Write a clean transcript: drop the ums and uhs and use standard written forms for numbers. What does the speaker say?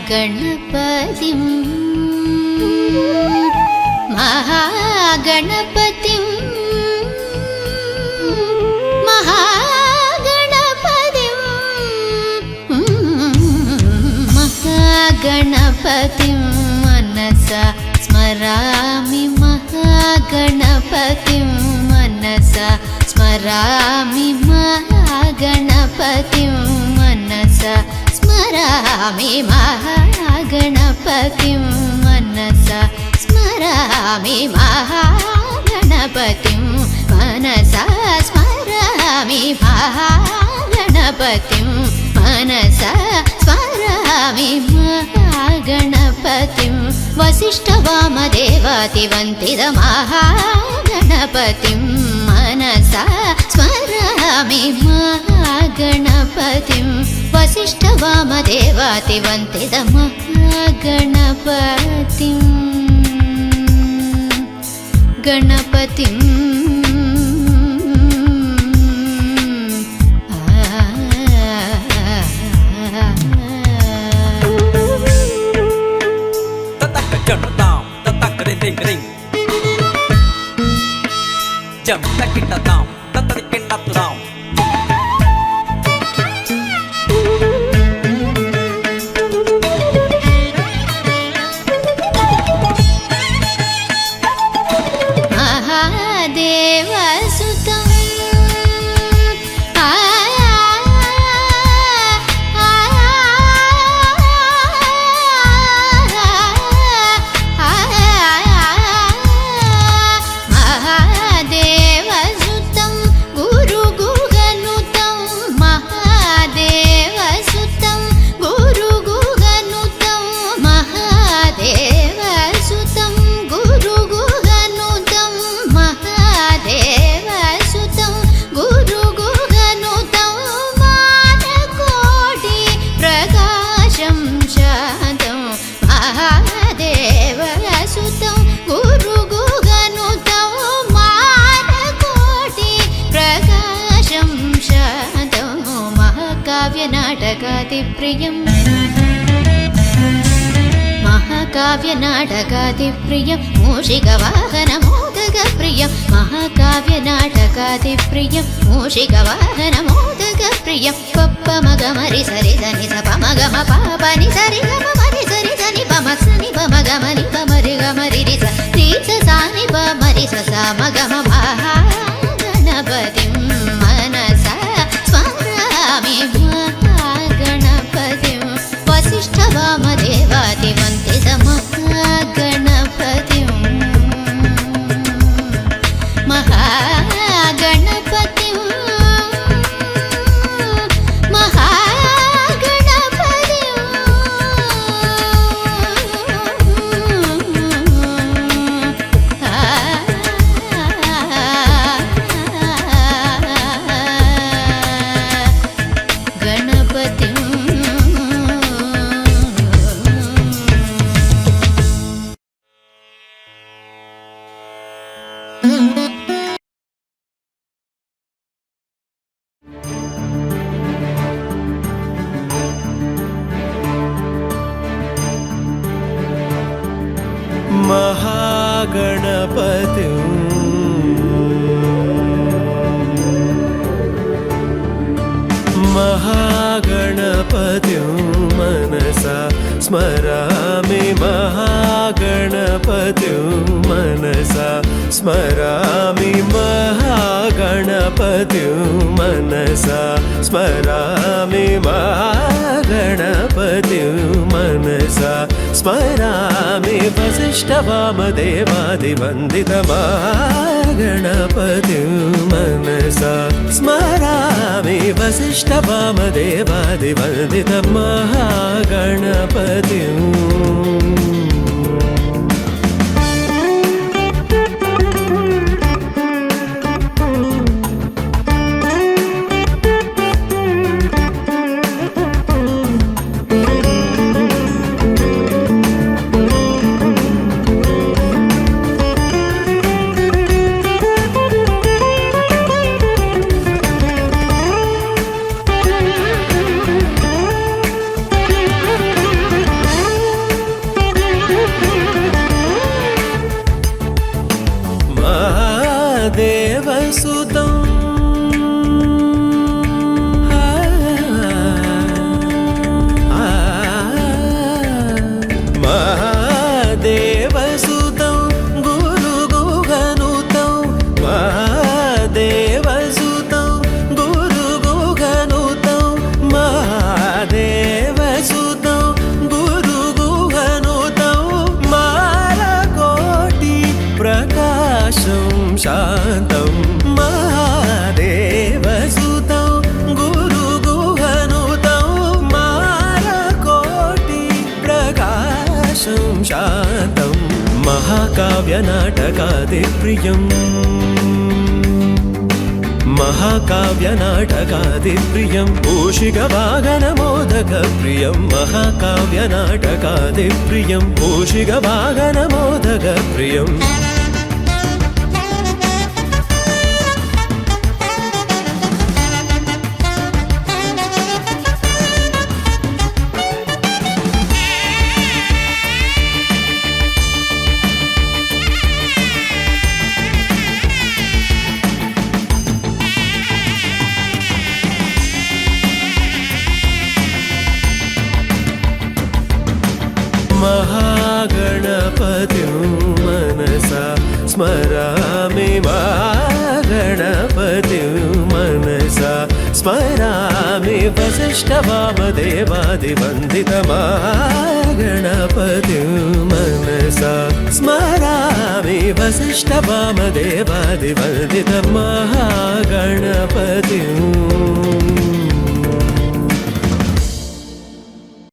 गणपतिं महागणपतिं महागणपतिं महागणपतिं मनसा स्मरामि महागणपतिं मनसा स्मरामि महागणपतिं मनसा स्मरामि महागणपतिं मनसा स्मरामि महागणपतिं मनसा स्मरामि महागणपतिं मनसा स्मरामि महागणपतिं वसिष्ठवामदेवातिवन्दित महागणपतिं मनसा स्मरामि महागणपतिं वसिष्ठवामदेवातिवन्दित महागणपतिं गणपतिं jam tak kita tam tak kita tam Mahadeva sutam महाकाव्यनाटकादिप्रियं महाकाव्यनाटकादिप्रियं मूषिकवाहनमोदकप्रियं महाकाव्यनाटकादिप्रियं मूषिकवाहनमोदकप्रियं पप्पमगमरि सरि सनि सपमगम पापनि सरि गमरि सरि सनि पमसनि पमगमनि पमरि गमरि रि स सानि पमरि स मगम महागणपतिं मनसा स्मरामि महागणपतिं वसिष्ठवामदेवातिवन्दित महागणपतिं महागणपतिं महागणपतिं महागणपतिं मनसा स्मरामि महागणपतिं मनसा स्मरामि महागणपतिं मनसा स्मरामि महागणपतिं मनसा स्मरामि वसिष्ठवामदेवातिवन्दित महागणपतिं मनसा स्मरामि वसिष्ठवामदेवातिवन्दित महागणपतिं मानसं शान्तं महाकाव्यनाटकादिप्रियम् महाकाव्यनाटकादिप्रियं मूषिकवाहनमोदकप्रियं महाकाव्यनाटकादिप्रियं मूषिकवाहनमोदकप्रियम् महागणपतिं मनसा स्मरामि महागणपतिं मनसा स्मरामि वसिष्ठवामदेवादिवन्दितमहागणपतिं मनसा स्मरामि वसिष्ठवामदेवादिवन्दितमहागणपतिम्